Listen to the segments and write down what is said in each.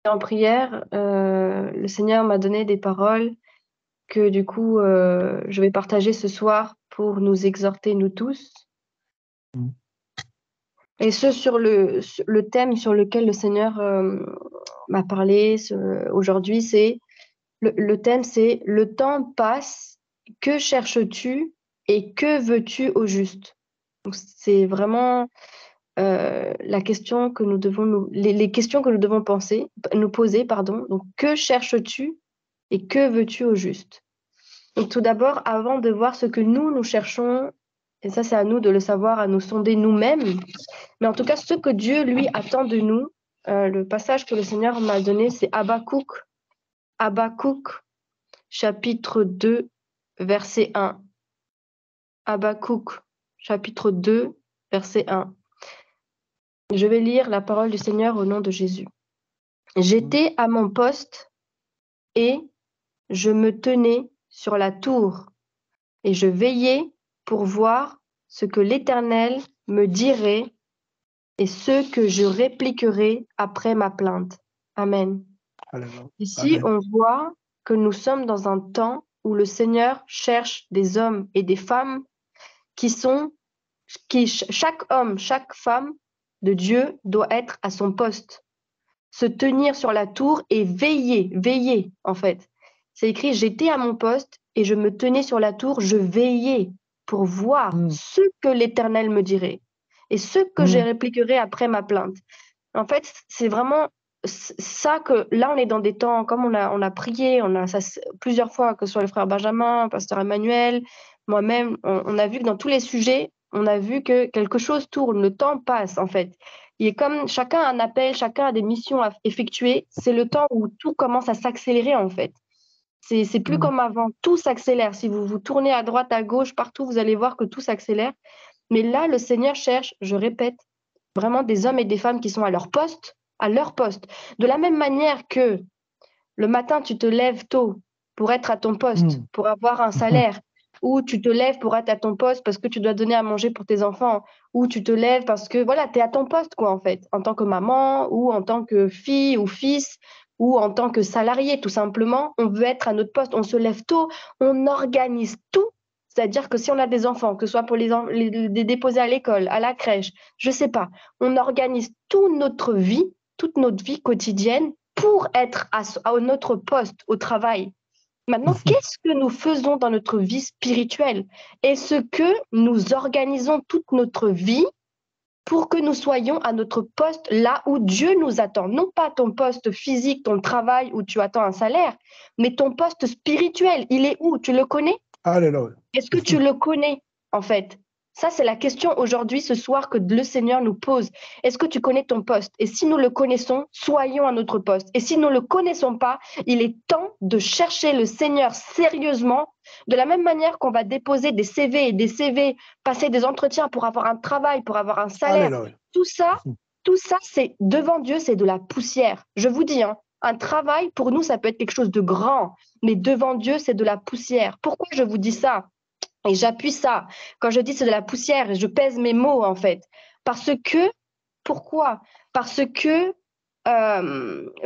En prière, le Seigneur m'a donné des paroles que du coup, je vais partager ce soir pour nous exhorter, nous tous. Mm. Et ce, sur le thème sur lequel le Seigneur m'a parlé aujourd'hui, c'est le thème, c'est le temps passe, que cherches-tu et que veux-tu au juste? Donc, c'est vraiment la question que nous devons les questions que nous devons nous poser, pardon. Donc, que cherches-tu et que veux-tu au juste? Donc, tout d'abord, avant de voir ce que nous cherchons, et ça, c'est à nous de le savoir, à nous sonder nous-mêmes, mais en tout cas, ce que Dieu, lui, attend de nous, le passage que le Seigneur m'a donné, c'est Habakkuk, chapitre 2, verset 1. Habakkuk, chapitre 2, verset 1. Je vais lire la parole du Seigneur au nom de Jésus. J'étais à mon poste et je me tenais sur la tour et je veillais pour voir ce que l'Éternel me dirait et ce que je répliquerai après ma plainte. Amen. Alléluia. Ici, Amen. on voit que nous sommes dans un temps où le Seigneur cherche des hommes et des femmes chaque homme, chaque femme de Dieu doit être à son poste, se tenir sur la tour et veiller en fait. C'est écrit, j'étais à mon poste et je me tenais sur la tour, je veillais pour voir ce que l'Éternel me dirait et ce que je répliquerai après ma plainte. En fait, c'est vraiment ça que là, on est dans des temps, comme on a prié, on a ça plusieurs fois, que ce soit le frère Benjamin, pasteur Emmanuel, moi-même, on a vu que dans tous les sujets, on a vu que quelque chose tourne, le temps passe en fait. Il est comme chacun a un appel, chacun a des missions à effectuer. C'est le temps où tout commence à s'accélérer en fait. C'est plus comme avant, tout s'accélère. Si vous vous tournez à droite, à gauche, partout, vous allez voir que tout s'accélère. Mais là, le Seigneur cherche, je répète, vraiment des hommes et des femmes qui sont à leur poste, à leur poste. De la même manière que le matin, tu te lèves tôt pour être à ton poste, pour avoir un salaire, ou tu te lèves pour être à ton poste parce que tu dois donner à manger pour tes enfants, ou tu te lèves parce que voilà, tu es à ton poste, quoi, en fait, en tant que maman, ou en tant que fille ou fils, ou en tant que salarié, tout simplement. On veut être à notre poste, on se lève tôt, on organise tout. C'est-à-dire que si on a des enfants, que ce soit pour les déposer à l'école, à la crèche, je sais pas, on organise toute notre vie quotidienne pour être à notre poste au travail. Maintenant, qu'est-ce que nous faisons dans notre vie spirituelle? Est-ce que nous organisons toute notre vie pour que nous soyons à notre poste là où Dieu nous attend? Non pas ton poste physique, ton travail où tu attends un salaire, mais ton poste spirituel. Il est où? Tu le connais? Alléluia. Est-ce que tu le connais, en fait? Ça, c'est la question aujourd'hui, ce soir, que le Seigneur nous pose. Est-ce que tu connais ton poste? Et si nous le connaissons, soyons à notre poste. Et si nous ne le connaissons pas, il est temps de chercher le Seigneur sérieusement, de la même manière qu'on va déposer des CV et des CV, passer des entretiens pour avoir un travail, pour avoir un salaire. Alléluia. Tout ça, c'est devant Dieu, c'est de la poussière. Je vous dis, hein, un travail, pour nous, ça peut être quelque chose de grand, mais devant Dieu, c'est de la poussière. Pourquoi je vous dis ça? Et j'appuie ça. Quand je dis c'est de la poussière, je pèse mes mots en fait. Pourquoi? Parce que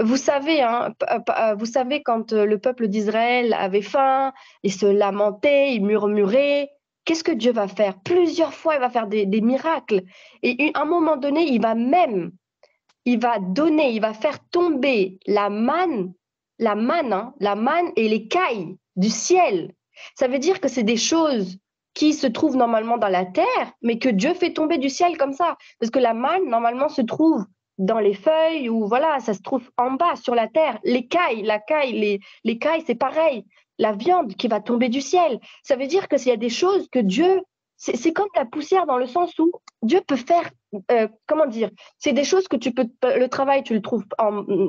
vous savez, hein, vous savez quand le peuple d'Israël avait faim, il se lamentait, il murmurait. Qu'est-ce que Dieu va faire? Plusieurs fois, il va faire des miracles. Et à un moment donné, il va donner, il va faire tomber la manne et les cailles du ciel. Ça veut dire que c'est des choses qui se trouvent normalement dans la terre, mais que Dieu fait tomber du ciel comme ça. Parce que la manne, normalement, se trouve dans les feuilles ou voilà, ça se trouve en bas sur la terre. Les cailles, c'est pareil. La viande qui va tomber du ciel. Ça veut dire que s'il y a des choses que Dieu, c'est comme la poussière dans le sens où Dieu peut faire, comment dire, c'est des choses que le travail, tu le trouves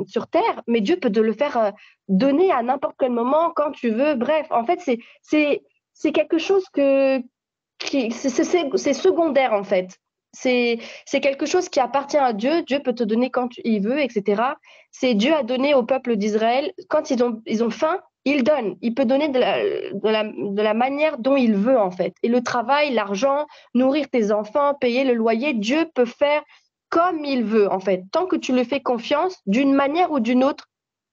sur terre, mais Dieu peut te le faire donner à n'importe quel moment, quand tu veux. Bref, en fait, c'est quelque chose c'est secondaire, en fait. C'est quelque chose qui appartient à Dieu. Dieu peut te donner quand il veut, etc. C'est Dieu a donné au peuple d'Israël. Quand ils ont faim, il donne. Il peut donner de la manière dont il veut, en fait. Et le travail, l'argent, nourrir tes enfants, payer le loyer, Dieu peut faire comme il veut, en fait. Tant que tu lui fais confiance, d'une manière ou d'une autre,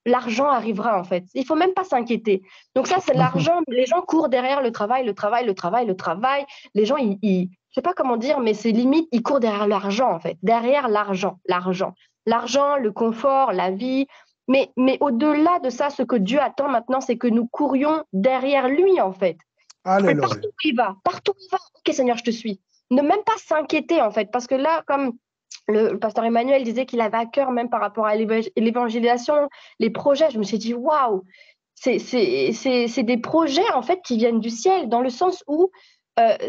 l'argent arrivera, en fait. Il faut même pas s'inquiéter. Donc ça, c'est l'argent. Les gens courent derrière le travail, le travail, le travail, le travail. Les gens, je sais pas comment dire, mais c'est limite, ils courent derrière l'argent, en fait. Derrière l'argent, l'argent. L'argent, le confort, la vie. Mais au-delà de ça, ce que Dieu attend maintenant, c'est que nous courions derrière lui, en fait. Et Alléluia. partout où il va, ok Seigneur, je te suis. Ne même pas s'inquiéter, en fait, parce que là, comme le pasteur Emmanuel disait qu'il avait à cœur, même par rapport à l'évangélisation, les projets, je me suis dit, waouh, c'est des projets, en fait, qui viennent du ciel, dans le sens où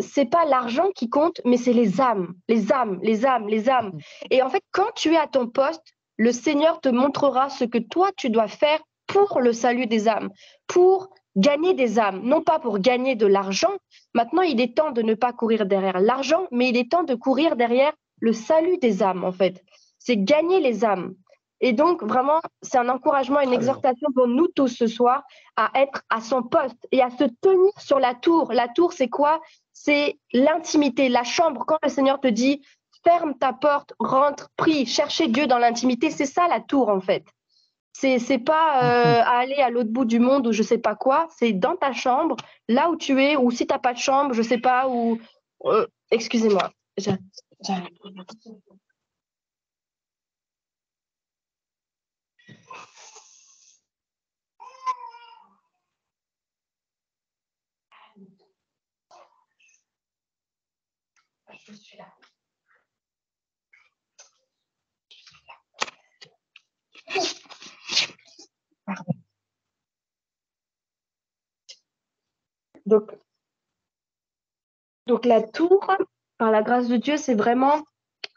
c'est pas l'argent qui compte, mais c'est les âmes, les âmes, les âmes, les âmes. Et en fait, quand tu es à ton poste, le Seigneur te montrera ce que toi, tu dois faire pour le salut des âmes, pour gagner des âmes, non pas pour gagner de l'argent. Maintenant, il est temps de ne pas courir derrière l'argent, mais il est temps de courir derrière le salut des âmes, en fait. C'est gagner les âmes. Et donc, vraiment, c'est un encouragement, une exhortation pour nous tous ce soir à être à son poste et à se tenir sur la tour. La tour, c'est quoi? C'est l'intimité, la chambre. Quand le Seigneur te dit, ferme ta porte, rentre, prie, cherchez Dieu dans l'intimité, c'est ça la tour, en fait. C'est pas à aller à l'autre bout du monde ou je sais pas quoi, c'est dans ta chambre, là où tu es, ou si t'as pas de chambre, je sais pas, ou excusez-moi. Je suis là. Pardon. Donc la tour, par la grâce de Dieu, c'est vraiment,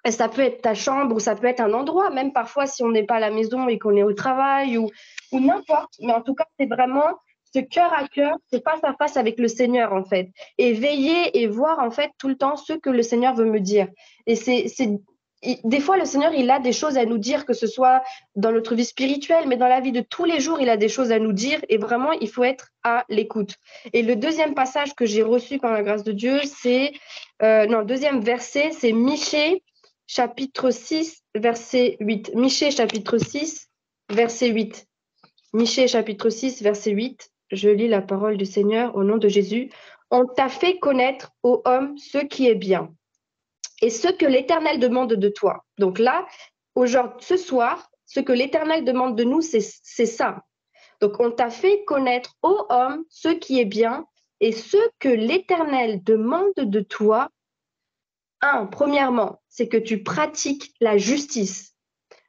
ça peut être ta chambre ou ça peut être un endroit, même parfois si on n'est pas à la maison et qu'on est au travail ou n'importe. Mais en tout cas, c'est vraiment ce cœur à cœur, c'est face à face avec le Seigneur en fait. Et veiller et voir en fait tout le temps ce que le Seigneur veut me dire. Et des fois, le Seigneur, il a des choses à nous dire, que ce soit dans notre vie spirituelle, mais dans la vie de tous les jours, il a des choses à nous dire. Et vraiment, il faut être à l'écoute. Et le deuxième passage que j'ai reçu par la grâce de Dieu, c'est, non, deuxième verset, c'est Michée, chapitre 6, verset 8. Michée, chapitre 6, verset 8. Michée, chapitre 6, verset 8. Je lis la parole du Seigneur au nom de Jésus. On t'a fait connaître, ô homme, ce qui est bien et ce que l'Éternel demande de toi. Donc là, ce soir, ce que l'Éternel demande de nous, c'est ça. Donc on t'a fait connaître, ô homme, ce qui est bien et ce que l'Éternel demande de toi. Premièrement, c'est que tu pratiques la justice.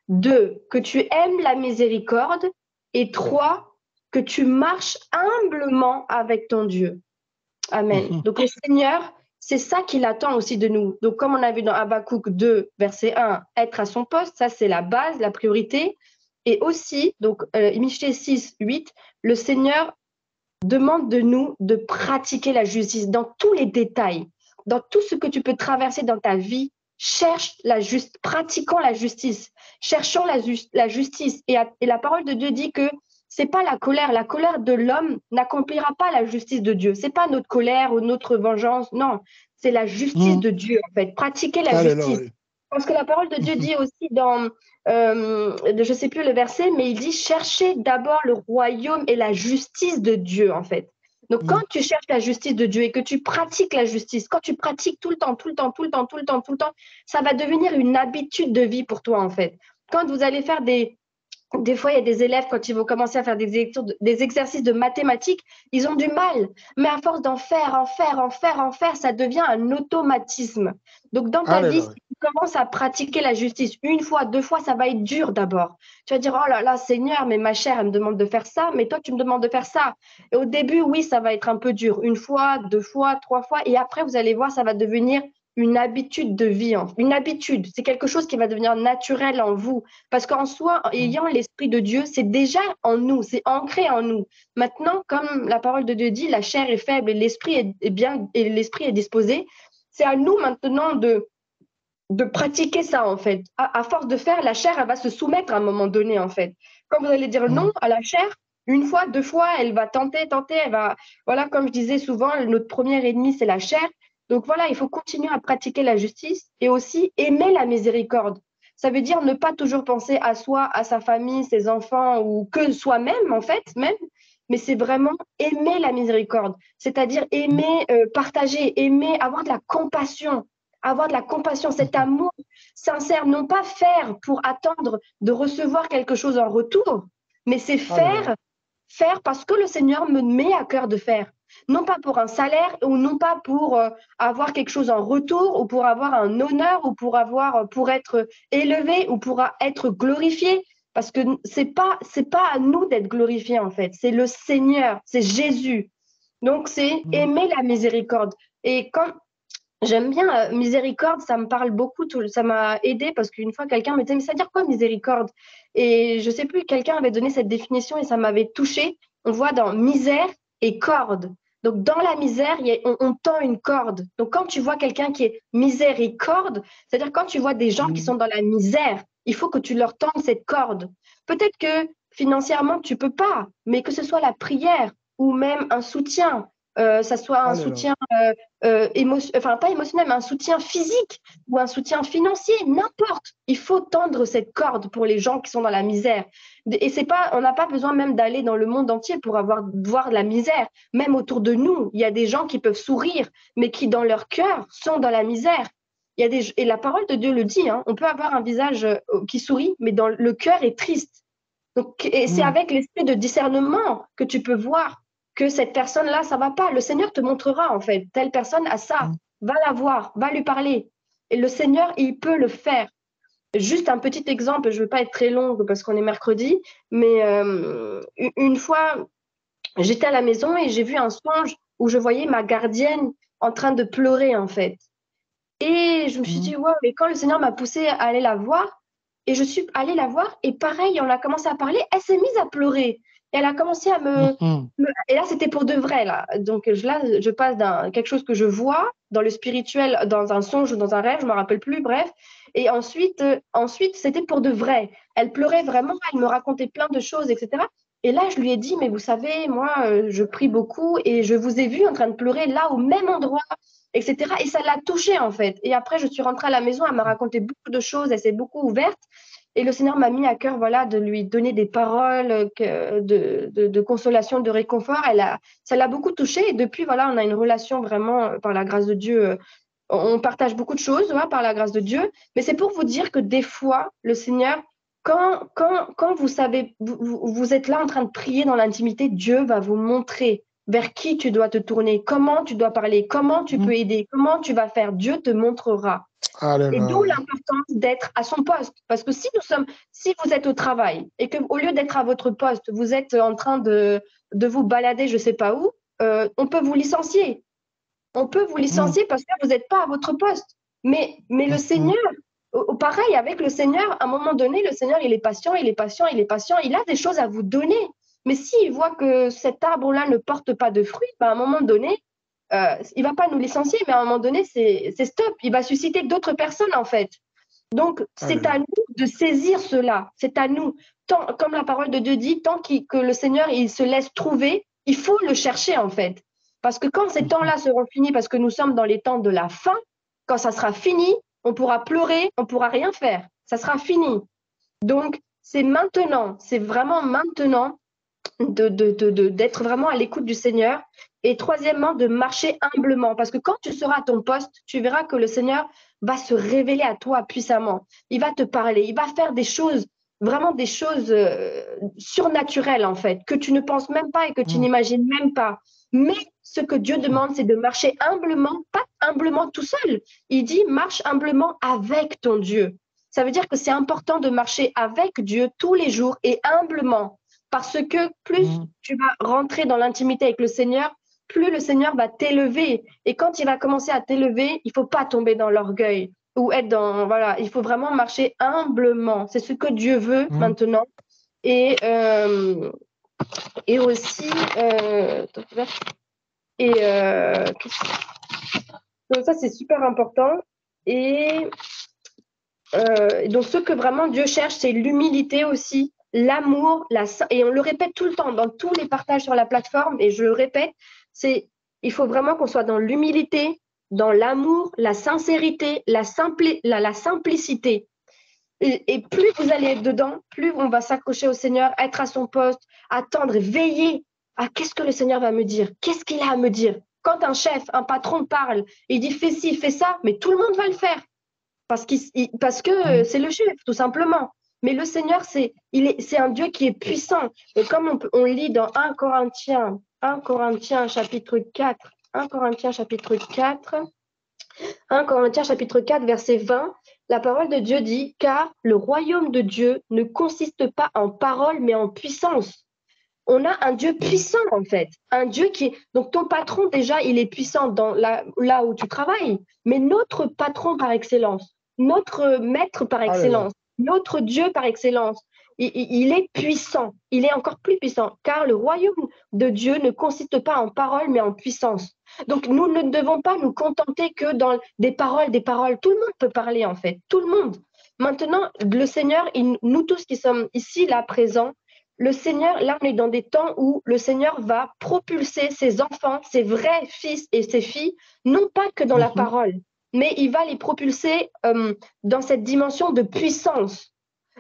2, que tu aimes la miséricorde. Et 3, que tu marches humblement avec ton Dieu. Amen. Donc le Seigneur, c'est ça qu'il attend aussi de nous. Donc comme on a vu dans Habakkuk 2, verset 1, être à son poste, ça c'est la base, la priorité. Et aussi, donc Michée 6, 8, le Seigneur demande de nous de pratiquer la justice dans tous les détails, dans tout ce que tu peux traverser dans ta vie. Pratiquons la justice, cherchons la justice. Et la parole de Dieu dit que c'est pas la colère de l'homme n'accomplira pas la justice de Dieu. C'est pas notre colère ou notre vengeance, non, c'est la justice de Dieu en fait. Pratiquer la justice. Parce que la parole de Dieu dit aussi dans, je ne sais plus le verset, mais il dit cherchez d'abord le royaume et la justice de Dieu en fait. Donc quand tu cherches la justice de Dieu et que tu pratiques la justice, quand tu pratiques tout le temps, ça va devenir une habitude de vie pour toi en fait. Quand vous allez faire des fois, il y a des élèves, quand ils vont commencer à faire des exercices de mathématiques, ils ont du mal. Mais à force d'en faire, ça devient un automatisme. Donc, dans ta vie, si tu commences à pratiquer la justice une fois, deux fois, ça va être dur d'abord. Tu vas dire, oh là là, Seigneur, mais ma chair, elle me demande de faire ça, mais toi, tu me demandes de faire ça. Et au début, oui, ça va être un peu dur. Une fois, deux fois, trois fois. Et après, vous allez voir, ça va devenir une habitude de vie. Une habitude, c'est quelque chose qui va devenir naturel en vous. Parce qu'en soi, ayant l'Esprit de Dieu, c'est déjà en nous, c'est ancré en nous. Maintenant, comme la parole de Dieu dit, la chair est faible et l'Esprit est bien et l'Esprit est disposé. C'est à nous maintenant de pratiquer ça, en fait. À force de faire, la chair, elle va se soumettre à un moment donné, en fait. Quand vous allez dire non à la chair, une fois, deux fois, elle va tenter, elle va... Voilà, comme je disais souvent, notre premier ennemi, c'est la chair. Donc voilà, il faut continuer à pratiquer la justice et aussi aimer la miséricorde. Ça veut dire ne pas toujours penser à soi, à sa famille, ses enfants ou que soi-même, en fait, même. Mais c'est vraiment aimer la miséricorde, c'est-à-dire aimer partager, aimer avoir de la compassion, avoir de la compassion, cet amour sincère, non pas faire pour attendre de recevoir quelque chose en retour, mais c'est Alléluia. faire parce que le Seigneur me met à cœur de faire. Non pas pour un salaire ou non pas pour avoir quelque chose en retour ou pour avoir un honneur ou pour être élevé ou pour être glorifié. Parce que c'est pas à nous d'être glorifiés en fait. C'est le Seigneur, c'est Jésus. Donc c'est Mm. aimer la miséricorde. Et quand j'aime bien miséricorde, ça me parle beaucoup, ça m'a aidé parce qu'une fois quelqu'un me disait, mais ça veut dire quoi miséricorde? Et je sais plus, quelqu'un avait donné cette définition et ça m'avait touchée. On voit dans misère et corde. Donc dans la misère, on tend une corde. Donc quand tu vois quelqu'un qui est miséricorde, c'est-à-dire quand tu vois des gens qui Mm. sont dans la misère, il faut que tu leur tendes cette corde. Peut-être que financièrement, tu peux pas, mais que ce soit la prière ou même un soutien, ça soit un Alléluia. soutien enfin pas émotionnel, mais un soutien physique ou un soutien financier, n'importe. Il faut tendre cette corde pour les gens qui sont dans la misère. Et c'est pas, on n'a pas besoin même d'aller dans le monde entier pour voir de la misère. Même autour de nous, il y a des gens qui peuvent sourire, mais qui dans leur cœur sont dans la misère. Et la parole de Dieu le dit, hein, on peut avoir un visage qui sourit, mais dans le cœur est triste. Donc, et c'est Mm. avec l'esprit de discernement que tu peux voir que cette personne-là, ça va pas. Le Seigneur te montrera, en fait, telle personne a ça. Mm. Va la voir, va lui parler. Et le Seigneur, il peut le faire. Juste un petit exemple, je ne veux pas être très longue parce qu'on est mercredi, mais une fois, j'étais à la maison et j'ai vu un songe où je voyais ma gardienne en train de pleurer, en fait. Et je me suis Mm. dit, wow, et quand le Seigneur m'a poussée à aller la voir, et je suis allée la voir, et pareil, on a commencé à parler, elle s'est mise à pleurer. Et elle a commencé à Mhm. Et là, c'était pour de vrai, là. Donc là, je passe d'un quelque chose que je vois dans le spirituel, dans un songe ou dans un rêve, je ne me rappelle plus, bref. Et ensuite, c'était pour de vrai. Elle pleurait vraiment, elle me racontait plein de choses, etc. Et là, je lui ai dit, mais vous savez, moi, je prie beaucoup et je vous ai vu en train de pleurer là, au même endroit, etc. Et ça l'a touchée, en fait. Et après, je suis rentrée à la maison, elle m'a raconté beaucoup de choses, elle s'est beaucoup ouverte. Et le Seigneur m'a mis à cœur, voilà, de lui donner des paroles de consolation, de réconfort. Ça l'a beaucoup touchée. Et depuis, voilà, on a une relation vraiment, par la grâce de Dieu. On partage beaucoup de choses, voilà, par la grâce de Dieu. Mais c'est pour vous dire que des fois, le Seigneur, quand vous savez, vous êtes là en train de prier dans l'intimité, Dieu va vous montrer vers qui tu dois te tourner, comment tu dois parler, comment tu peux Mm. aider, comment tu vas faire. Dieu te montrera. Et d'où Alléluia. l'importance d'être à son poste. Parce que si vous êtes au travail et que au lieu d'être à votre poste, vous êtes en train de vous balader, je ne sais pas où, on peut vous licencier. On peut vous Mm. licencier parce que vous n'êtes pas à votre poste. Mais le Mhm. Seigneur, pareil, avec le Seigneur, à un moment donné, le Seigneur, il est patient, il est patient, il est patient, il a des choses à vous donner. Mais s'il voit que cet arbre-là ne porte pas de fruits, ben à un moment donné, il ne va pas nous licencier, mais à un moment donné, c'est stop. Il va susciter d'autres personnes, en fait. Donc, c'est à Alléluia. nous de saisir cela. C'est à nous. Comme la parole de Dieu dit, que le Seigneur il se laisse trouver, il faut le chercher, en fait. Parce que quand ces Mhm. temps-là seront finis, parce que nous sommes dans les temps de la fin, quand ça sera fini, on pourra pleurer, on pourra rien faire. Ça sera fini. Donc, c'est maintenant, c'est vraiment maintenant d'être vraiment à l'écoute du Seigneur. Et troisièmement, de marcher humblement. Parce que quand tu seras à ton poste, tu verras que le Seigneur va se révéler à toi puissamment. Il va te parler, il va faire des choses, vraiment des choses surnaturelles en fait, que tu ne penses même pas et que tu Mm. n'imagines même pas. Mais ce que Dieu demande, c'est de marcher humblement, pas humblement tout seul. Il dit, marche humblement avec ton Dieu. Ça veut dire que c'est important de marcher avec Dieu tous les jours et humblement. Parce que plus Mm. tu vas rentrer dans l'intimité avec le Seigneur, plus le Seigneur va t'élever. Et quand il va commencer à t'élever, il ne faut pas tomber dans l'orgueil ou être dans... Voilà, il faut vraiment marcher humblement. C'est ce que Dieu veut Mm. maintenant. Et, et aussi... et donc ça, c'est super important. Et donc, ce que vraiment Dieu cherche, c'est l'humilité aussi, l'amour, et on le répète tout le temps dans tous les partages sur la plateforme, et je le répète, il faut vraiment qu'on soit dans l'humilité, dans l'amour, la sincérité, la simplicité. Et plus vous allez être dedans, plus on va s'accrocher au Seigneur, être à son poste, attendre, veiller à qu'est-ce que le Seigneur va me dire, qu'est-ce qu'il a à me dire. Quand un chef, un patron parle, il dit fais ci, fais ça, mais tout le monde va le faire parce que c'est le chef, tout simplement. Mais le Seigneur, c'est un Dieu qui est puissant. Et comme on lit dans 1 Corinthiens chapitre 4, 1 Corinthiens chapitre 4, 1 Corinthiens chapitre 4, verset 20, la parole de Dieu dit, car le royaume de Dieu ne consiste pas en parole, mais en puissance. On a un Dieu puissant, en fait. Un Dieu qui est... Donc, ton patron, déjà, il est puissant là où tu travailles. Mais notre patron par excellence, notre maître par excellence, notre Dieu par excellence, il est puissant. Il est encore plus puissant. Car le royaume de Dieu ne consiste pas en parole, mais en puissance. Donc, nous ne devons pas nous contenter que dans des paroles, des paroles. Tout le monde peut parler, en fait. Tout le monde. Maintenant, le Seigneur, nous tous qui sommes ici, là, présents, le Seigneur, là, on est dans des temps où le Seigneur va propulser ses enfants, ses vrais fils et ses filles, non pas que dans la parole, mais il va les propulser dans cette dimension de puissance,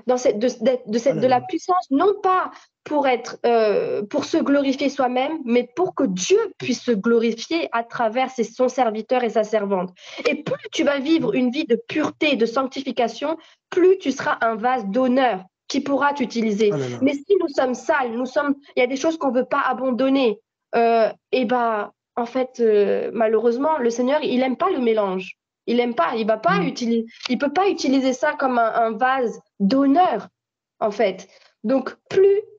de la puissance, non pas pour se glorifier soi-même, mais pour que Dieu puisse se glorifier à travers son serviteur et sa servante. Et plus tu vas vivre une vie de pureté, de sanctification, plus tu seras un vase d'honneur qui pourra t'utiliser. Mais si nous sommes sales, il y a des choses qu'on ne veut pas abandonner, et en fait, malheureusement, le Seigneur, il n'aime pas le mélange. Il aime pas, il peut pas utiliser ça comme un vase d'honneur, en fait. Donc,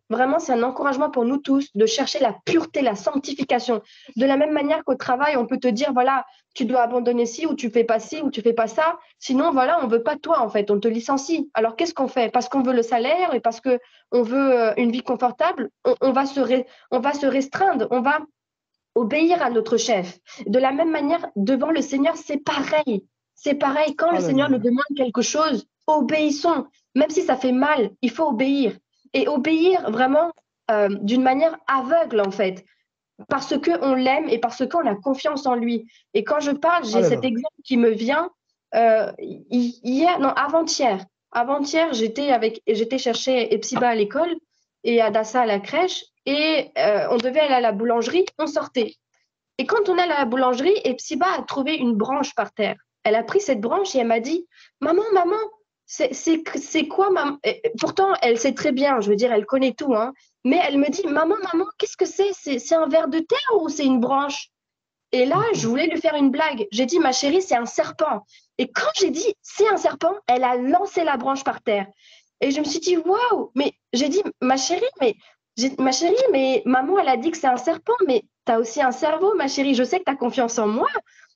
vraiment, c'est un encouragement pour nous tous de chercher la pureté, la sanctification. De la même manière qu'au travail, on peut te dire, voilà, tu dois abandonner ci, ou tu fais pas ci, ou tu fais pas ça. Sinon, voilà, on veut pas de toi, en fait, on te licencie. Alors, qu'est-ce qu'on fait? Parce qu'on veut le salaire et parce qu'on veut une vie confortable, on va se restreindre, on va obéir à notre chef. De la même manière, devant le Seigneur, c'est pareil. C'est pareil. Quand le Seigneur nous demande quelque chose, obéissons. Même si ça fait mal, il faut obéir. Et obéir vraiment d'une manière aveugle, en fait. Parce qu'on l'aime et parce qu'on a confiance en lui. Et quand je parle, j'ai cet exemple qui me vient. Avant-hier. Avant-hier, j'étais chercher Epsiba à l'école et Adassa à la crèche. Et on devait aller à la boulangerie, on sortait. Et quand on est à la boulangerie, Epsiba a trouvé une branche par terre. Elle a pris cette branche et elle m'a dit, maman, c'est quoi, maman? Pourtant, elle sait très bien, je veux dire, elle connaît tout, hein. Mais elle me dit, maman, qu'est-ce que c'est? C'est un ver de terre ou c'est une branche? Et là, je voulais lui faire une blague. J'ai dit, ma chérie, c'est un serpent. Et quand j'ai dit, c'est un serpent, elle a lancé la branche par terre. Et je me suis dit, waouh, mais j'ai dit, ma chérie, mais maman, elle a dit que c'est un serpent, mais tu as aussi un cerveau, ma chérie. Je sais que tu as confiance en moi,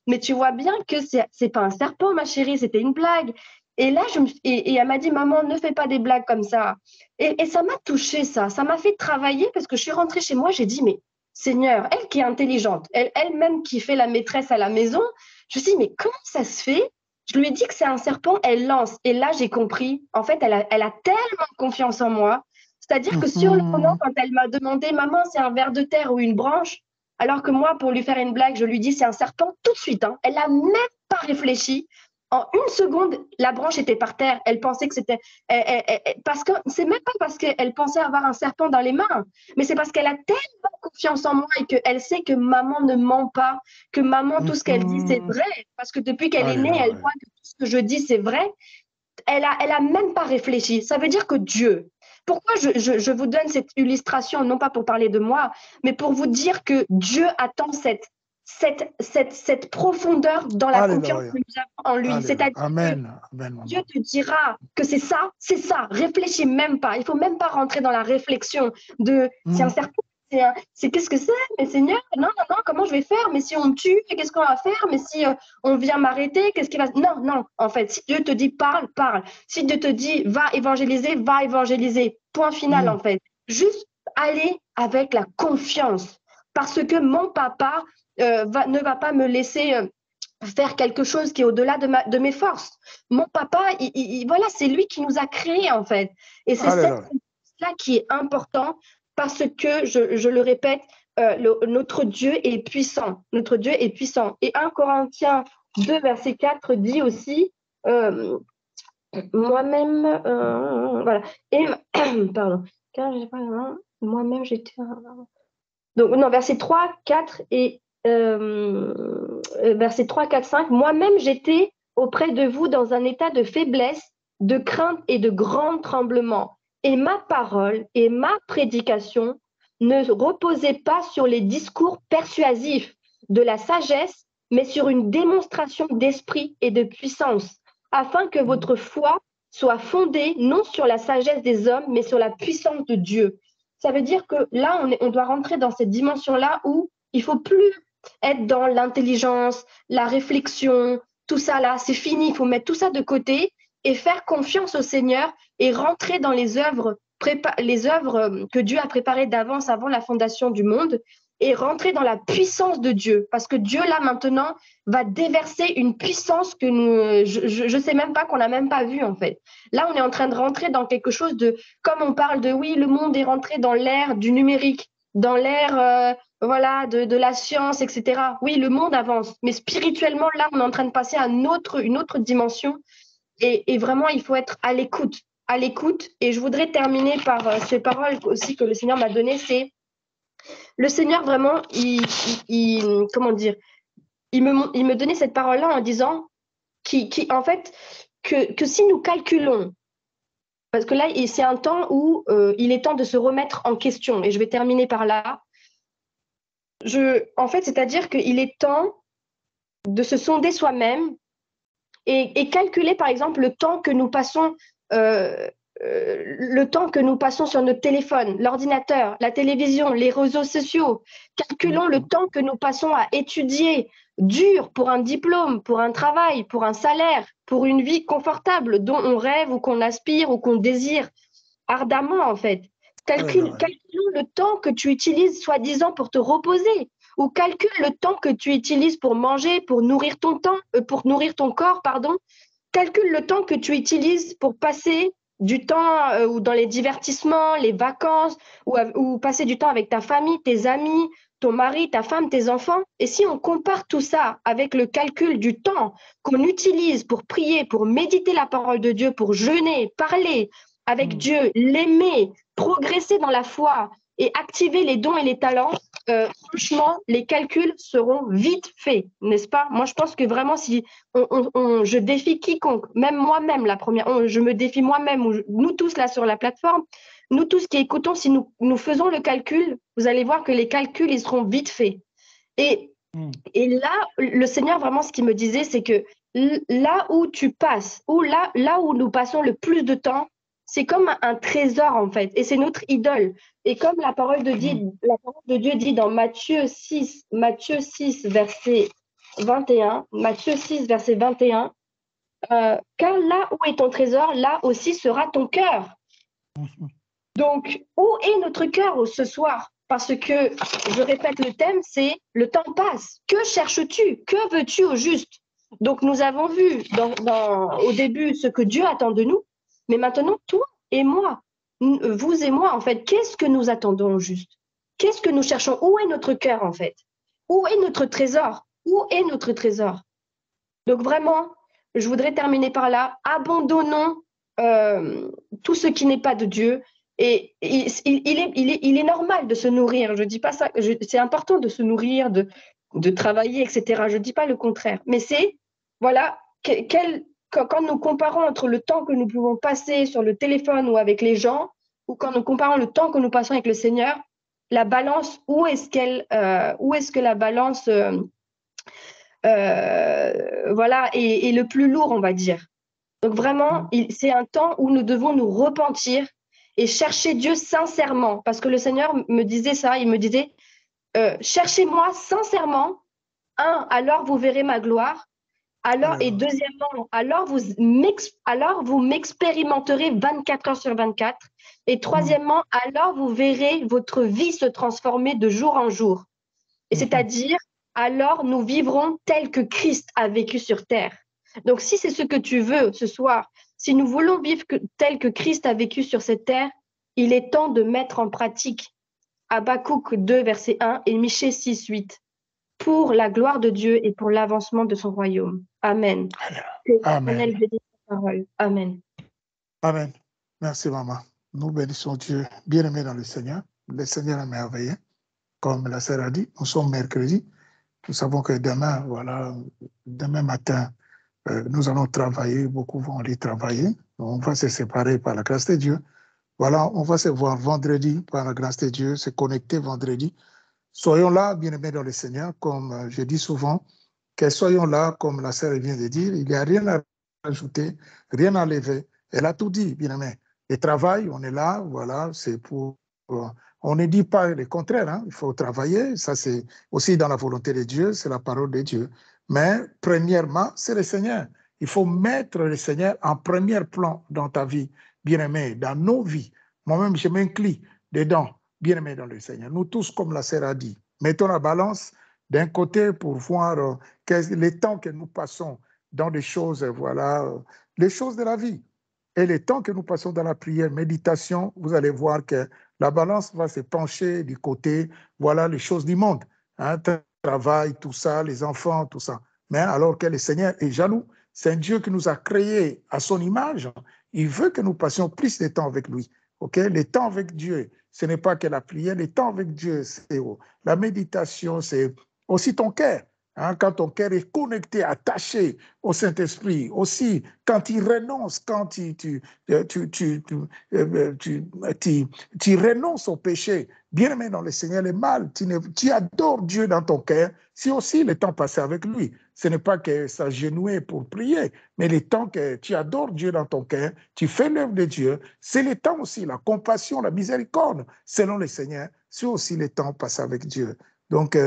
mais tu vois bien que c'est pas un serpent, ma chérie, c'était une blague. Et là, et elle m'a dit, maman, ne fais pas des blagues comme ça. Et ça m'a touchée, ça. Ça m'a fait travailler parce que je suis rentrée chez moi, j'ai dit, mais Seigneur, elle qui est intelligente, elle-même qui fait la maîtresse à la maison, je me suis dit, mais comment ça se fait? Je lui ai dit que c'est un serpent, elle lance. Et là, j'ai compris. En fait, elle a tellement confiance en moi. C'est-à-dire que sur le moment, quand elle m'a demandé, maman, c'est un ver de terre ou une branche, alors que moi, pour lui faire une blague, je lui dis, c'est un serpent tout de suite. Hein. Elle n'a même pas réfléchi. En une seconde, la branche était par terre. Elle pensait que c'était... parce que c'est même pas parce qu'elle pensait avoir un serpent dans les mains, mais c'est parce qu'elle a tellement confiance en moi et qu'elle sait que maman ne ment pas, que maman, tout ce qu'elle dit, c'est vrai. Parce que depuis qu'elle est née, elle voit que tout ce que je dis, c'est vrai. Elle a même pas réfléchi. Ça veut dire que Dieu... Pourquoi je vous donne cette illustration, non pas pour parler de moi, mais pour vous dire que Dieu attend cette profondeur dans la confiance que nous avons en lui. C'est-à-dire que Dieu te dira que c'est ça. Réfléchis même pas. Il faut même pas rentrer dans la réflexion de c'est un serpent, c'est qu'est-ce que c'est? Mais Seigneur, non, comment je vais faire? Mais si on me tue, qu'est-ce qu'on va faire? Mais si on vient m'arrêter, qu'est-ce qui va... Non, en fait, si Dieu te dit parle. Si Dieu te dit va évangéliser. Point final, en fait. Juste aller avec la confiance. Parce que mon papa ne va pas me laisser faire quelque chose qui est au-delà de mes forces. Mon papa, voilà, c'est lui qui nous a créés, en fait. Et c'est ça qui est important parce que, je le répète, notre Dieu est puissant. Notre Dieu est puissant. Et 1 Corinthiens 2, verset 4 dit aussi Moi-même, voilà. Et, pardon. Car moi-même, j'étais. Donc, non, versets 3, 4 et versets 3, 4, 5. Moi-même, j'étais auprès de vous dans un état de faiblesse, de crainte et de grand tremblement. Et ma parole et ma prédication ne reposaient pas sur les discours persuasifs de la sagesse, mais sur une démonstration d'esprit et de puissance, afin que votre foi soit fondée non sur la sagesse des hommes, mais sur la puissance de Dieu. Ça veut dire que là, on doit rentrer dans cette dimension-là où il faut plus être dans l'intelligence, la réflexion, tout ça là, c'est fini. Il faut mettre tout ça de côté et faire confiance au Seigneur et rentrer dans les œuvres que Dieu a préparées d'avance, avant la fondation du monde, et rentrer dans la puissance de Dieu. Parce que Dieu, là, maintenant, va déverser une puissance que je sais même pas, qu'on n'a même pas vue, en fait. Là, on est en train de rentrer dans quelque chose de, comme on parle de, oui, le monde est rentré dans l'ère du numérique, dans l'ère voilà, de la science, etc. Oui, le monde avance, mais spirituellement, là, on est en train de passer à une autre dimension. Et vraiment, il faut être à l'écoute, à l'écoute. Et je voudrais terminer par ces paroles aussi que le Seigneur m'a données, c'est le Seigneur vraiment, comment dire, il me donnait cette parole-là en disant en fait, que si nous calculons, parce que là, c'est un temps où il est temps de se remettre en question, et je vais terminer par là. En fait, c'est-à-dire qu'il est temps de se sonder soi-même et calculer, par exemple, le temps que nous passons, sur notre téléphone, l'ordinateur, la télévision, les réseaux sociaux. Calculons le temps que nous passons à étudier dur pour un diplôme, pour un travail, pour un salaire, pour une vie confortable dont on rêve ou qu'on aspire ou qu'on désire ardemment, en fait. Calculons le temps que tu utilises soi-disant pour te reposer, ou calcule le temps que tu utilises pour manger, pour nourrir pour nourrir ton corps, pardon. Calcule le temps que tu utilises pour passer du temps ou dans les divertissements, les vacances, ou passer du temps avec ta famille, tes amis, ton mari, ta femme, tes enfants. Et si on compare tout ça avec le calcul du temps qu'on utilise pour prier, pour méditer la parole de Dieu, pour jeûner, parler avec Dieu, l'aimer, progresser dans la foi et activer les dons et les talents, franchement, les calculs seront vite faits, n'est-ce pas? Moi, je pense que vraiment, si je défie quiconque, même moi-même, je me défie moi-même, nous tous là sur la plateforme, nous tous qui écoutons, si nous faisons le calcul, vous allez voir que les calculs, ils seront vite faits. Et là, le Seigneur, vraiment, ce qu'il me disait, c'est que là où tu passes, ou là où nous passons le plus de temps, c'est comme un trésor, en fait, et c'est notre idole. Et comme la parole de Dieu dit dans Matthieu 6, verset 21, car là où est ton trésor, là aussi sera ton cœur. Donc, où est notre cœur ce soir? Parce que, je répète le thème, c'est le temps passe. Que cherches-tu? Que veux-tu au juste? Donc, nous avons vu au début ce que Dieu attend de nous, mais maintenant, toi et moi, vous et moi, en fait, qu'est-ce que nous attendons au juste? Qu'est-ce que nous cherchons? Où est notre cœur, en fait? Où est notre trésor? Où est notre trésor? Donc, vraiment, je voudrais terminer par là. Abandonnons tout ce qui n'est pas de Dieu. Et il est normal de se nourrir. Je ne dis pas ça. C'est important de se nourrir, de travailler, etc. Je ne dis pas le contraire. Mais c'est, voilà, quand nous comparons entre le temps que nous pouvons passer sur le téléphone ou avec les gens, ou quand nous comparons le temps que nous passons avec le Seigneur, la balance, où est-ce que la balance voilà, est le plus lourd, on va dire. Donc vraiment, c'est un temps où nous devons nous repentir et chercher Dieu sincèrement. Parce que le Seigneur me disait ça, il me disait, cherchez-moi sincèrement, alors vous verrez ma gloire. Et deuxièmement, alors vous m'expérimenterez 24 heures sur 24. Et troisièmement, alors vous verrez votre vie se transformer de jour en jour. Et c'est-à-dire, alors nous vivrons tel que Christ a vécu sur terre. Donc, si c'est ce que tu veux ce soir, si nous voulons vivre tel que Christ a vécu sur cette terre, il est temps de mettre en pratique Habakkuk 2, verset 1 et Michée 6, 8, pour la gloire de Dieu et pour l'avancement de son royaume. Amen. Que l'Éternel bénisse sa parole. Amen. Amen. Merci, maman. Nous bénissons Dieu, bien-aimé dans le Seigneur. Le Seigneur est merveilleux. Comme la sœur a dit, nous sommes mercredi. Nous savons que demain, voilà, demain matin, nous allons travailler. Beaucoup vont aller travailler. On va se séparer par la grâce de Dieu. Voilà, on va se voir vendredi par la grâce de Dieu, se connecter vendredi. Soyons là, bien-aimés dans le Seigneur, comme je dis souvent, que soyons là, comme la sœur vient de dire, il n'y a rien à ajouter, rien à enlever. Elle a tout dit, bien-aimé. Le travail, on est là, voilà, c'est pour... On ne dit pas le contraire, hein, il faut travailler, ça c'est aussi dans la volonté de Dieu, c'est la parole de Dieu. Mais premièrement, c'est le Seigneur. Il faut mettre le Seigneur en premier plan dans ta vie, bien-aimé, dans nos vies. Moi-même, je m'incline dedans, bien-aimé dans le Seigneur. Nous tous, comme la sœur a dit, mettons la balance d'un côté pour voir les temps que nous passons dans des choses, voilà, les choses de la vie. Et les temps que nous passons dans la prière, méditation, vous allez voir que la balance va se pencher du côté, voilà, les choses du monde. Hein, travail, tout ça, les enfants, tout ça. Mais alors que le Seigneur est jaloux, c'est un Dieu qui nous a créés à son image. Il veut que nous passions plus de temps avec lui. Okay? Le temps avec Dieu, ce n'est pas que la prière. Le temps avec Dieu, c'est la méditation, c'est aussi ton cœur. Hein, quand ton cœur est connecté, attaché au Saint-Esprit, aussi quand il renonce, quand tu renonces au péché, bien aimé dans le Seigneur, le mal, tu adores Dieu dans ton cœur, c'est aussi le temps passé avec lui. Ce n'est pas que s'agenouiller pour prier, mais le temps que tu adores Dieu dans ton cœur, tu fais l'œuvre de Dieu, c'est le temps aussi, la compassion, la miséricorde, selon le Seigneur, c'est aussi le temps passé avec Dieu. Donc,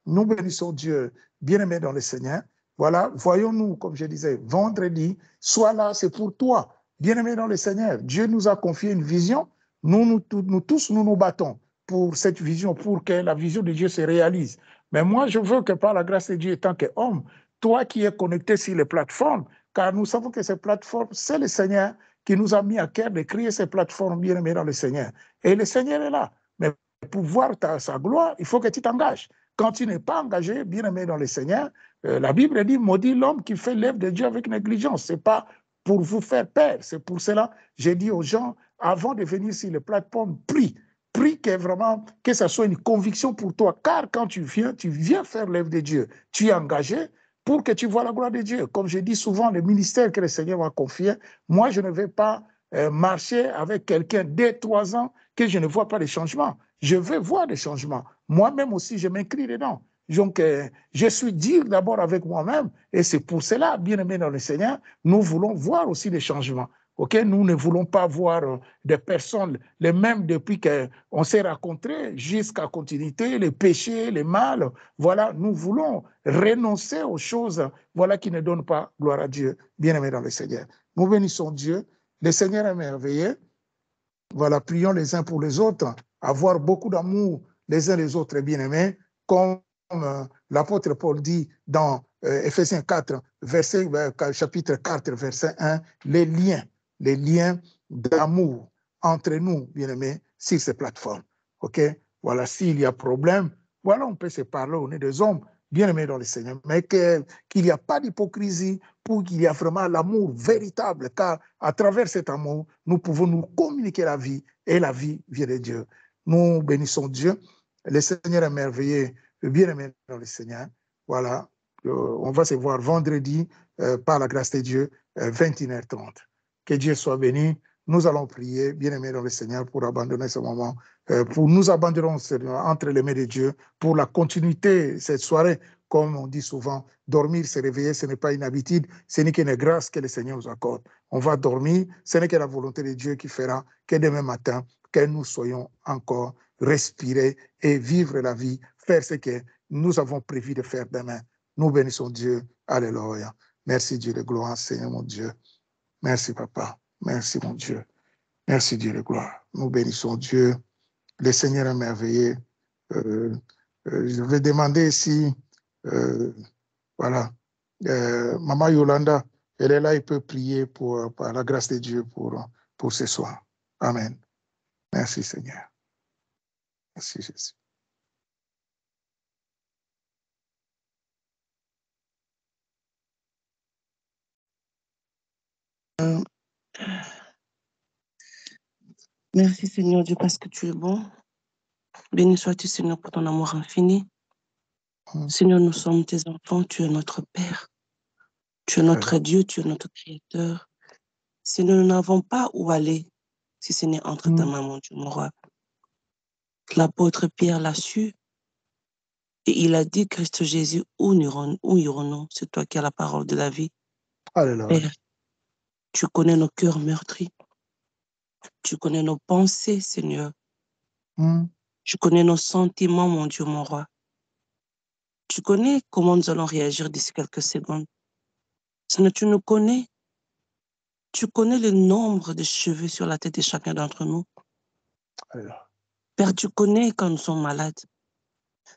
nous bénissons Dieu, bien-aimé dans le Seigneur. Voilà, voyons-nous, comme je disais, vendredi, sois là, c'est pour toi, bien-aimé dans le Seigneur. Dieu nous a confié une vision. Nous tous, nous nous battons pour cette vision, pour que la vision de Dieu se réalise. Mais moi, je veux que par la grâce de Dieu, tant qu'homme, toi qui es connecté sur les plateformes, car nous savons que ces plateformes, c'est le Seigneur qui nous a mis à cœur de créer ces plateformes bien-aimées dans le Seigneur. Et le Seigneur est là. Mais pour voir sa gloire, il faut que tu t'engages. Quand tu n'es pas engagé, bien-aimé dans le Seigneur, la Bible dit, maudit l'homme qui fait l'œuvre de Dieu avec négligence. Ce n'est pas pour vous faire peur. C'est pour cela que j'ai dit aux gens, avant de venir sur les plateformes, prie. Prie que vraiment, que ça soit une conviction pour toi. Car quand tu viens faire l'œuvre de Dieu. Tu es engagé pour que tu vois la gloire de Dieu. Comme je dis souvent, le ministère que le Seigneur m'a confié, moi, je ne vais pas marcher avec quelqu'un dès 3 ans que je ne vois pas de changement. Je veux voir des changements. Moi-même aussi, je m'inscris dedans. Donc, je suis dire d'abord avec moi-même, et c'est pour cela, bien aimé dans le Seigneur, nous voulons voir aussi des changements. Okay? Nous ne voulons pas voir des personnes les mêmes depuis qu'on s'est rencontrés jusqu'à continuité, les péchés, les mal. Voilà, nous voulons renoncer aux choses voilà, qui ne donnent pas gloire à Dieu, bien aimé dans le Seigneur. Nous bénissons Dieu. Le Seigneur est merveilleux. Voilà, prions les uns pour les autres, avoir beaucoup d'amour les uns les autres, bien-aimés, comme l'apôtre Paul dit dans Éphésiens 4, chapitre 4, verset 1, les liens d'amour entre nous, bien-aimés, sur ces plateformes. OK? Voilà, s'il y a problème, voilà, on peut se parler, on est des hommes bien-aimés dans le Seigneur, mais qu'il n'y a pas d'hypocrisie, pour qu'il y ait vraiment l'amour véritable, car à travers cet amour, nous pouvons nous communiquer la vie, et la vie vient de Dieu. Nous bénissons Dieu. Le Seigneur est merveilleux, bien-aimé dans le Seigneur. Voilà, on va se voir vendredi, par la grâce de Dieu, 21h30. Que Dieu soit béni. Nous allons prier, bien-aimé dans le Seigneur, pour abandonner ce moment, pour nous abandonner entre les mains de Dieu, pour la continuité cette soirée. Comme on dit souvent, dormir, se réveiller, ce n'est pas une habitude, ce n'est qu'une grâce que le Seigneur nous accorde. On va dormir, ce n'est que la volonté de Dieu qui fera que demain matin, que nous soyons encore respirer et vivre la vie, faire ce que nous avons prévu de faire demain. Nous bénissons Dieu. Alléluia. Merci Dieu de gloire, Seigneur mon Dieu. Merci Papa. Merci mon Dieu. Merci Dieu de gloire. Nous bénissons Dieu. Le Seigneur est merveilleux. Je vais demander si, voilà, Maman Yolanda, elle est là, elle peut prier par la grâce de Dieu pour ce soir. Amen. Merci Seigneur. Merci Jésus. Merci Seigneur Dieu parce que tu es bon. Béni sois-tu Seigneur pour ton amour infini. Seigneur, nous sommes tes enfants, tu es notre Père. Tu es notre Dieu, tu es notre Créateur. Seigneur, nous n'avons pas où aller si ce n'est entre ta main, mon Dieu, mon roi. L'apôtre Pierre l'a su et il a dit, Christ Jésus, où irons-nous? C'est toi qui as la parole de la vie. Alléluia. Père, tu connais nos cœurs meurtris. Tu connais nos pensées, Seigneur. Tu connais nos sentiments, mon Dieu, mon roi. Tu connais comment nous allons réagir d'ici quelques secondes. Seigneur, tu nous connais. Tu connais le nombre de cheveux sur la tête de chacun d'entre nous. Alléluia. Père, tu connais quand nous sommes malades.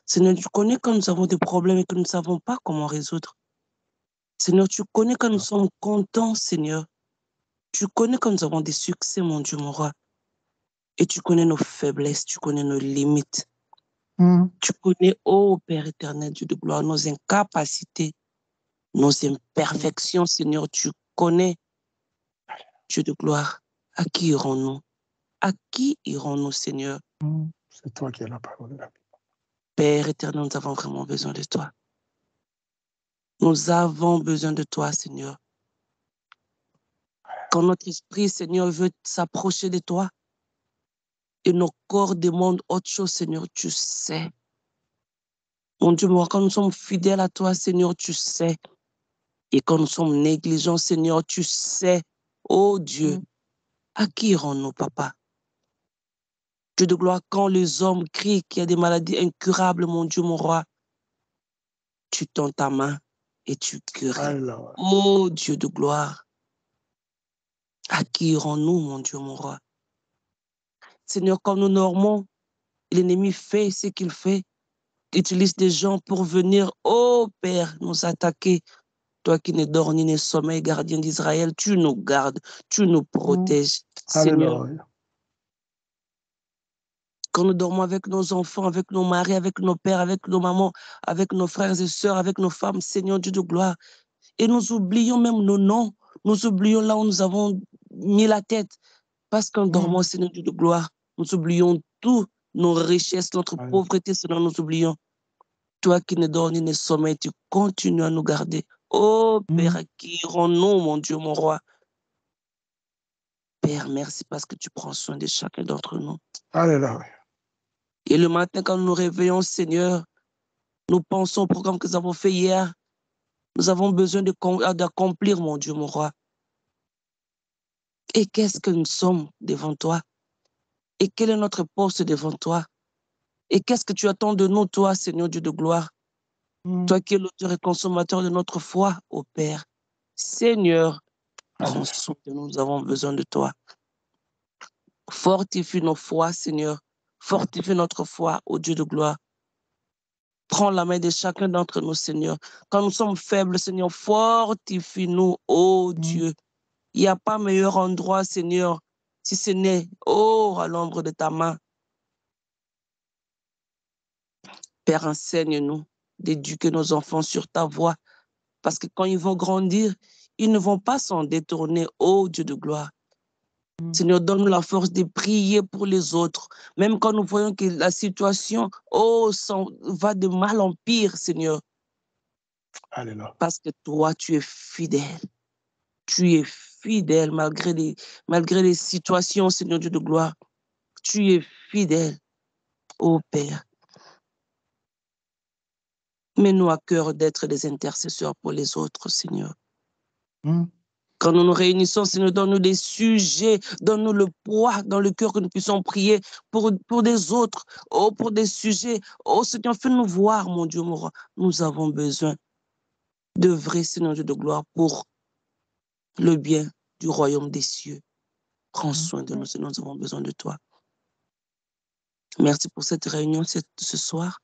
Seigneur, tu connais quand nous avons des problèmes et que nous ne savons pas comment résoudre. Seigneur, tu connais quand nous sommes contents, Seigneur. Tu connais quand nous avons des succès, mon Dieu, mon roi. Et tu connais nos faiblesses, tu connais nos limites. Tu connais, ô Père éternel, Dieu de gloire, nos incapacités, nos imperfections, Seigneur. Tu connais, Dieu de gloire. À qui irons-nous? À qui irons-nous, Seigneur? C'est toi qui as la parole de la vie. Père éternel, nous avons vraiment besoin de toi. Nous avons besoin de toi, Seigneur. Quand notre esprit, Seigneur, veut s'approcher de toi et nos corps demandent autre chose, Seigneur, tu sais. Mon Dieu, moi, quand nous sommes fidèles à toi, Seigneur, tu sais. Et quand nous sommes négligents, Seigneur, tu sais. Oh Dieu, à qui irons-nous, papa? Dieu de gloire, quand les hommes crient qu'il y a des maladies incurables, mon Dieu, mon roi, tu tends ta main et tu guéris. Oh Dieu de gloire, à qui irons-nous, mon Dieu, mon roi? Seigneur, quand nous dormons, l'ennemi fait ce qu'il fait, utilise des gens pour venir, oh Père, nous attaquer. Toi qui ne dors ni ne sommeil, gardien d'Israël, tu nous gardes, tu nous protèges. Seigneur, quand nous dormons avec nos enfants, avec nos maris, avec nos pères, avec nos mamans, avec nos frères et sœurs, avec nos femmes, Seigneur Dieu de gloire, et nous oublions même nos noms, nous oublions là où nous avons mis la tête, parce qu'en dormant, Seigneur Dieu de gloire, nous oublions tout, nos richesses, notre pauvreté, Seigneur, nous oublions. Toi qui ne dors ni ne sommeil, tu continues à nous garder. Oh Père, à qui irons-nous, mon Dieu, mon roi? Père, merci parce que tu prends soin de chacun d'entre nous. Alléluia. Et le matin, quand nous nous réveillons, Seigneur, nous pensons au programme que nous avons fait hier. Nous avons besoin d'accomplir, mon Dieu, mon roi. Et qu'est-ce que nous sommes devant toi? Et quel est notre poste devant toi? Et qu'est-ce que tu attends de nous, toi, Seigneur Dieu de gloire? Toi qui es l'auteur et consommateur de notre foi, ô Père. Seigneur, prends soin de nous, nous avons besoin de toi. Fortifie nos foi, Seigneur. Fortifie notre foi, ô Dieu de gloire. Prends la main de chacun d'entre nous, Seigneur. Quand nous sommes faibles, Seigneur, fortifie-nous, ô Dieu. Il n'y a pas meilleur endroit, Seigneur, si ce n'est, oh, à l'ombre de ta main. Père, enseigne-nous d'éduquer nos enfants sur ta voie, parce que quand ils vont grandir, ils ne vont pas s'en détourner, ô Dieu de gloire. Seigneur, donne-nous la force de prier pour les autres, même quand nous voyons que la situation, oh, va de mal en pire, Seigneur. Alléluia. Parce que toi, tu es fidèle. Tu es fidèle malgré les situations, Seigneur Dieu de gloire. Tu es fidèle, ô Père. Mets-nous à cœur d'être des intercesseurs pour les autres, Seigneur. Quand nous nous réunissons, Seigneur, donne-nous des sujets, donne-nous le poids dans le cœur que nous puissions prier pour des autres, oh, pour des sujets. Oh, Seigneur, fais-nous voir, mon Dieu, mon roi. Nous avons besoin de vrai, Seigneur Dieu de gloire, pour le bien du royaume des cieux. Prends soin de nous, Seigneur, nous avons besoin de toi. Merci pour cette réunion ce soir.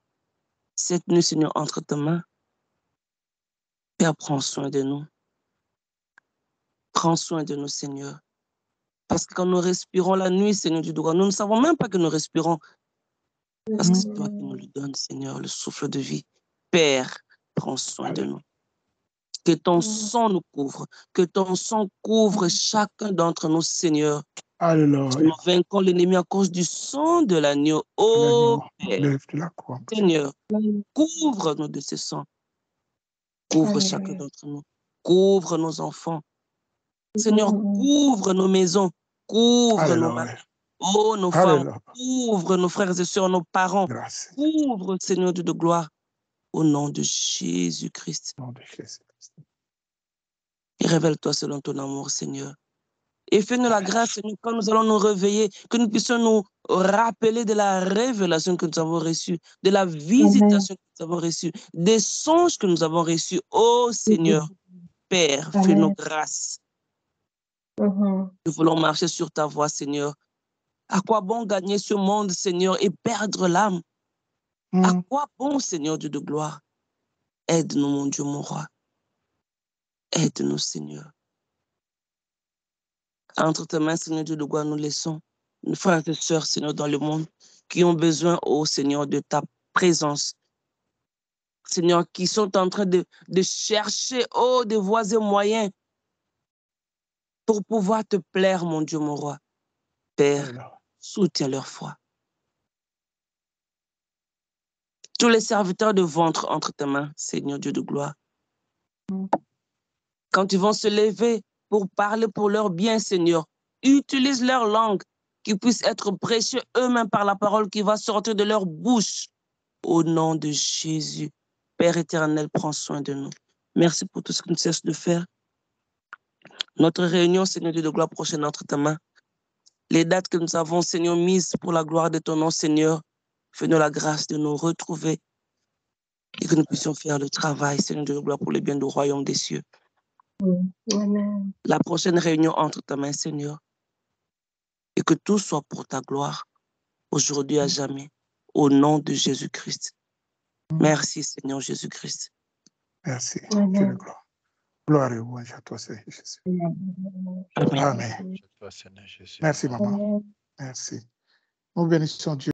Cette nuit, Seigneur, entre tes mains. Père, prends soin de nous. Prends soin de nous, Seigneur. Parce que quand nous respirons la nuit, Seigneur du droit, nous ne savons même pas que nous respirons. Parce que c'est toi qui nous le donnes, Seigneur, le souffle de vie. Père, prends soin de nous. Que ton sang nous couvre, que ton sang couvre chacun d'entre nous, Seigneur. Alléluia. Nous vaincons l'ennemi à cause du sang de l'agneau. Oh Père, Lève la croix. Seigneur, couvre-nous de ce sang. Couvre chacun d'entre nous. Couvre nos enfants. Seigneur, couvre nos maisons. Couvre nos maris. Oh, nos femmes. Couvre nos frères et sœurs, nos parents. Grâce. Couvre, Seigneur Dieu de gloire. Au nom de Jésus-Christ. Et révèle-toi selon ton amour, Seigneur. Et fais-nous la grâce, Seigneur, quand nous allons nous réveiller, que nous puissions nous rappeler de la révélation que nous avons reçue, de la visitation que nous avons reçue, des songes que nous avons reçus. Oh Seigneur, Père, fais-nous grâce. Nous voulons marcher sur ta voie, Seigneur. À quoi bon gagner ce monde, Seigneur, et perdre l'âme? À quoi bon, Seigneur Dieu de gloire? Aide-nous, mon Dieu, mon roi. Aide-nous, Seigneur. Entre tes mains, Seigneur Dieu de gloire, nous laissons nos frères et sœurs, Seigneur, dans le monde, qui ont besoin, oh Seigneur, de ta présence. Seigneur, qui sont en train de chercher, oh, des voies et moyens pour pouvoir te plaire, mon Dieu, mon roi. Père, soutiens leur foi. Tous les serviteurs de ventre entre tes mains, Seigneur Dieu de gloire. Quand ils vont se lever pour parler pour leur bien, Seigneur, utilise leur langue, qu'ils puissent être prêchés eux-mêmes par la parole qui va sortir de leur bouche. Au nom de Jésus, Père éternel, prends soin de nous. Merci pour tout ce que nous cessons de faire. Notre réunion, Seigneur Dieu de gloire, prochaine entre tes mains. Les dates que nous avons, Seigneur, mises pour la gloire de ton nom, Seigneur, fais-nous la grâce de nous retrouver et que nous puissions faire le travail, Seigneur Dieu de gloire, pour le bien du royaume des cieux. Amen. La prochaine réunion entre tes mains, Seigneur, et que tout soit pour ta gloire, aujourd'hui à jamais, au nom de Jésus-Christ. Merci, Seigneur Jésus-Christ. Merci. Amen. Gloire et louange à toi, Seigneur Jésus. Amen. Amen. Merci, maman. Merci. Nous bénissons Dieu.